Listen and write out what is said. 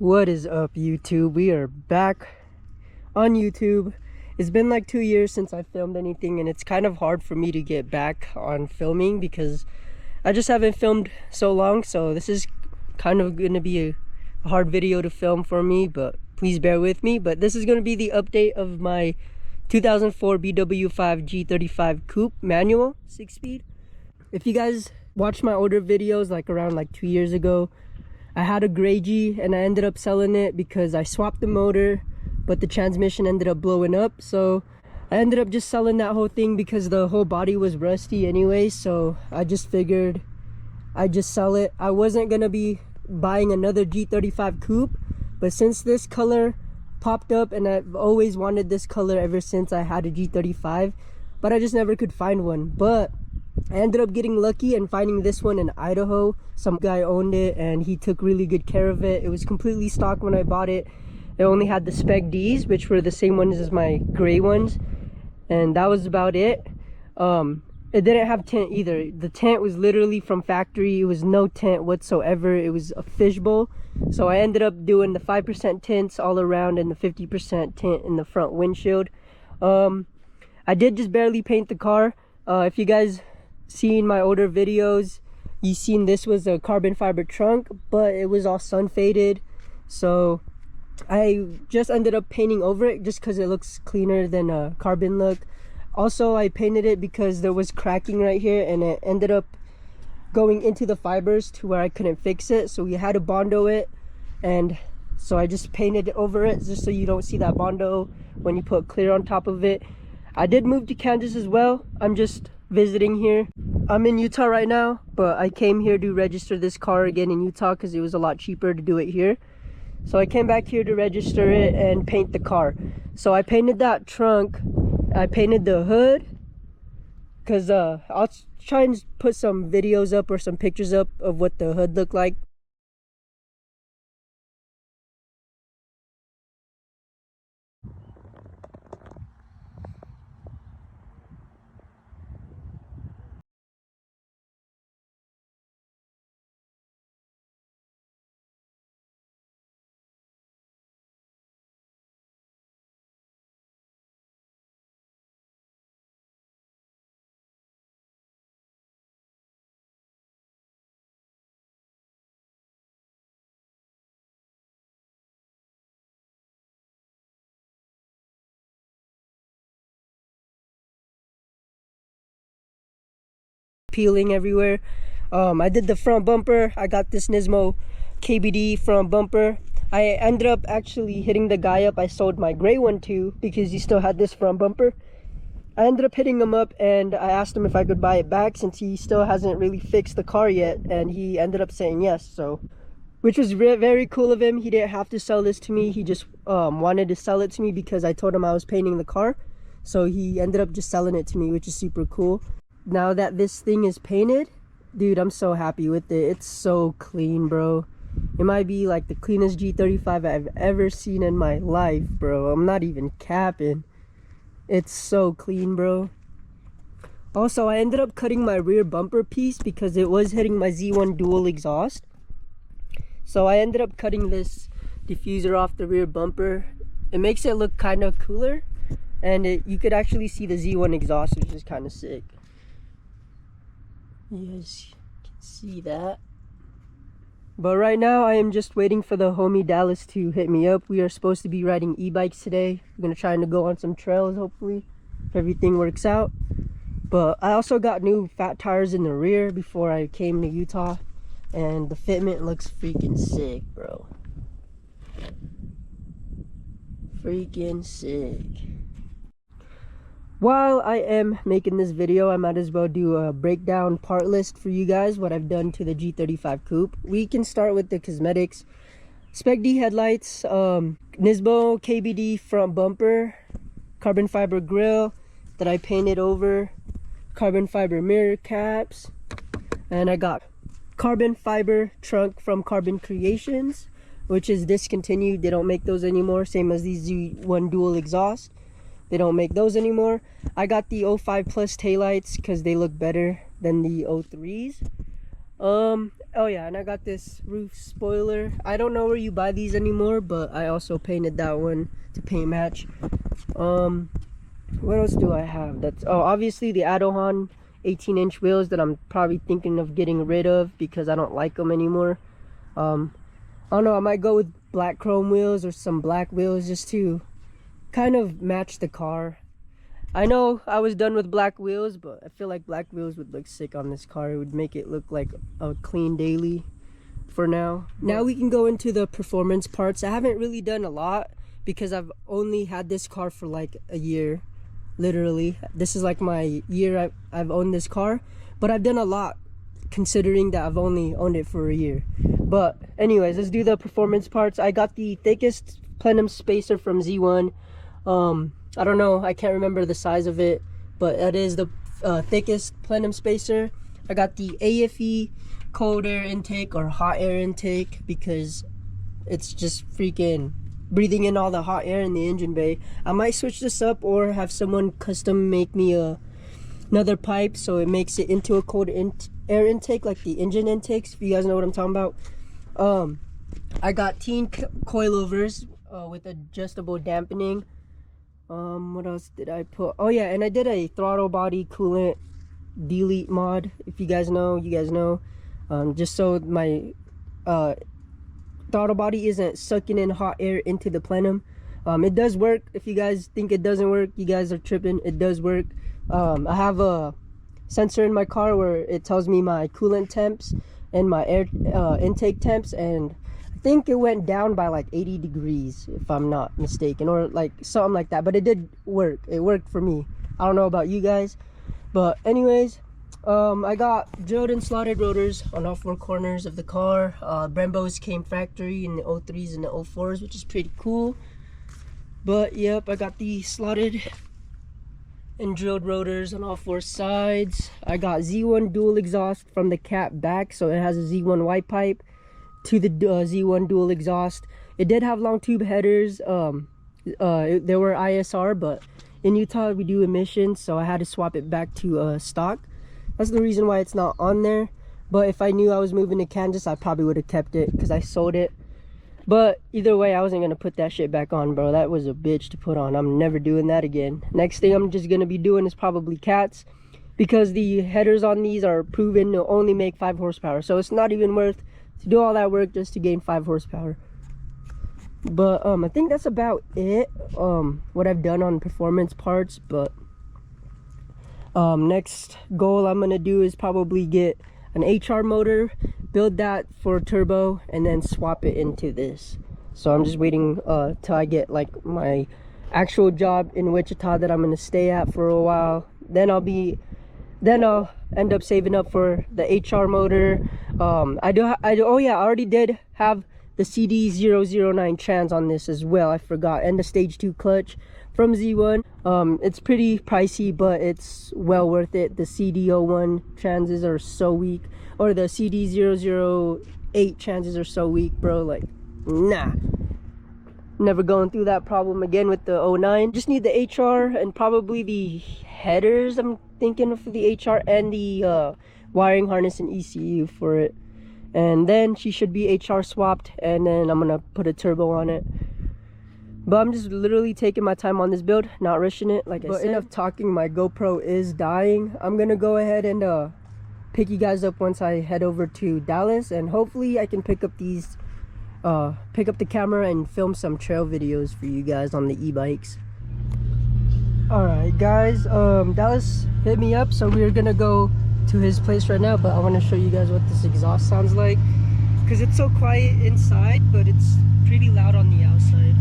What is up, YouTube? We are back on YouTube. It's been like 2 years since I filmed anything, and it's kind of hard for me to get back on filming because I just haven't filmed so long. So this is kind of going to be a hard video to film for me, but please bear with me. But this is going to be the update of my 2004 BW5 G35 coupe manual 6-speed. If you guys watched my older videos like around 2 years ago, I had a gray G and I ended up selling it because I swapped the motor, but the transmission ended up blowing up. So I ended up just selling that whole thing because the whole body was rusty anyway. So I just figured I'd just sell it. I wasn't gonna be buying another G35 coupe, but since this color popped up, and I've always wanted this color ever since I had a G35, but I just never could find one. But I ended up getting lucky and finding this one in Idaho. Some guy owned it and he took really good care of it. It was completely stock when I bought it. It only had the spec Ds, which were the same ones as my gray ones, and that was about it. It didn't have tint either. The tint was literally from factory. It was no tint whatsoever. It was a fishbowl. So I ended up doing the 5% tints all around and the 50% tint in the front windshield. I did just barely paint the car. If you guys seen my older videos, you seen this was a carbon fiber trunk, but it was all sun faded. So I just ended up painting over it just because it looks cleaner than a carbon look. Also, I painted it because there was cracking right here and it ended up going into the fibers to where I couldn't fix it. So we had to Bondo it, and so I just painted over it just so you don't see that Bondo when you put clear on top of it. I did move to Kansas as well. I'm just visiting here. I'm in Utah right now, but I came here to register this car again in Utah because it was a lot cheaper to do it here. So I came back here to register it and paint the car. So I painted that trunk. I painted the hood because I'll try and put some videos up or some pictures up of what the hood looked like. Peeling everywhere. I did the front bumper. I got this Nismo KBD front bumper. I ended up actually hitting the guy up I sold my gray one to because he still had this front bumper. I ended up hitting him up and I asked him if I could buy it back since he still hasn't really fixed the car yet, and he ended up saying yes. So, which was very cool of him. He didn't have to sell this to me. He just wanted to sell it to me because I told him I was painting the car. So he ended up just selling it to me, which is super cool. Now that this thing is painted, dude, I'm so happy with it. It's so clean, bro. It might be like the cleanest G35 I've ever seen in my life, bro. I'm not even capping. It's so clean, bro. Also, I ended up cutting my rear bumper piece because it was hitting my Z1 dual exhaust. So I ended up cutting this diffuser off the rear bumper. It makes it look kind of cooler, and you could actually see the Z1 exhaust, which is kind of sick. You guys can see that. But right now I am just waiting for the homie Dallas to hit me up. We are supposed to be riding e-bikes today. We're gonna try to go on some trails, hopefully, if everything works out. But I also got new fat tires in the rear before I came to Utah, and the fitment looks freaking sick, bro. Freaking sick. While I am making this video, I might as well do a breakdown part list for you guys, what I've done to the G35 coupe. We can start with the cosmetics. Spec D headlights, Nismo KBD front bumper, carbon fiber grille that I painted over, carbon fiber mirror caps, and I got carbon fiber trunk from Carbon Creations, which is discontinued. They don't make those anymore, same as these Z1 dual exhaust. They don't make those anymore. I got the 05 plus taillights because they look better than the 03s. Oh yeah, and I got this roof spoiler. I don't know where you buy these anymore, but I also painted that one to paint match. What else do I have? That's, oh, obviously the Adohan 18-inch wheels that I'm probably thinking of getting rid of because I don't like them anymore. I don't know, I might go with black chrome wheels or some black wheels just to kind of match the car. I know I was done with black wheels, but I feel like black wheels would look sick on this car. It would make it look like a clean daily for now. Now we can go into the performance parts. I haven't really done a lot because I've only had this car for like a year. Literally, this is like my year I've owned this car, but I've done a lot considering that I've only owned it for a year. But anyways, let's do the performance parts. I got the thickest plenum spacer from Z1. I don't know, I can't remember the size of it, but that is the thickest plenum spacer. I got the AFE cold air intake or hot air intake because it's just freaking breathing in all the hot air in the engine bay. I might switch this up or have someone custom make me another pipe so it makes it into a cold air intake like the engine intakes, if you guys know what I'm talking about. I got teen coilovers with adjustable dampening. What else did I put? Oh yeah, and I did a throttle body coolant delete mod. If you guys know, you guys know. Just so my throttle body isn't sucking in hot air into the plenum. It does work. If you guys think it doesn't work, you guys are tripping. It does work. I have a sensor in my car where it tells me my coolant temps and my air intake temps, and I think it went down by like 80 degrees if I'm not mistaken, or like something like that. But it did work. It worked for me. I don't know about you guys, but anyways, I got drilled and slotted rotors on all four corners of the car. Brembos came factory in the 03s and the 04s, which is pretty cool. But yep, I got the slotted and drilled rotors on all four sides. I got Z1 dual exhaust from the cap back, so it has a Z1 white pipe to the Z1 dual exhaust. It did have long tube headers. There were ISR, but in Utah we do emissions, so I had to swap it back to stock. That's the reason why it's not on there. But if I knew I was moving to Kansas, I probably would have kept it because I sold it. But either way, I wasn't going to put that shit back on, bro. That was a bitch to put on. I'm never doing that again. Next thing I'm just going to be doing is probably cats, because the headers on these are proven to only make 5 horsepower. So it's not even worth to do all that work just to gain 5 horsepower. But I think that's about it, what I've done on performance parts. But next goal I'm going to do is probably get an HR motor, build that for turbo, and then swap it into this. So I'm just waiting till I get like my actual job in Wichita that I'm going to stay at for a while. Then I'll end up saving up for the HR motor. Oh yeah, I already did have the CD009 trans on this as well. I forgot. And the stage 2 clutch from Z1. It's pretty pricey, but it's well worth it. The CD01 transes are so weak, or the CD008 transes are so weak, bro. Like, nah, never going through that problem again with the 09. Just need the HR and probably the headers, I'm thinking, for the HR, and the wiring harness and ECU for it. And then she should be HR swapped, and then I'm gonna put a turbo on it. But I'm just literally taking my time on this build, not rushing it, like I said. But enough talking, my GoPro is dying. I'm gonna go ahead and pick you guys up once I head over to Dallas, and hopefully I can pick up these pick up the camera and film some trail videos for you guys on the e-bikes. Alright guys, Dallas hit me up, so we're gonna go to his place right now, but I want to show you guys what this exhaust sounds like, because it's so quiet inside, but it's pretty loud on the outside.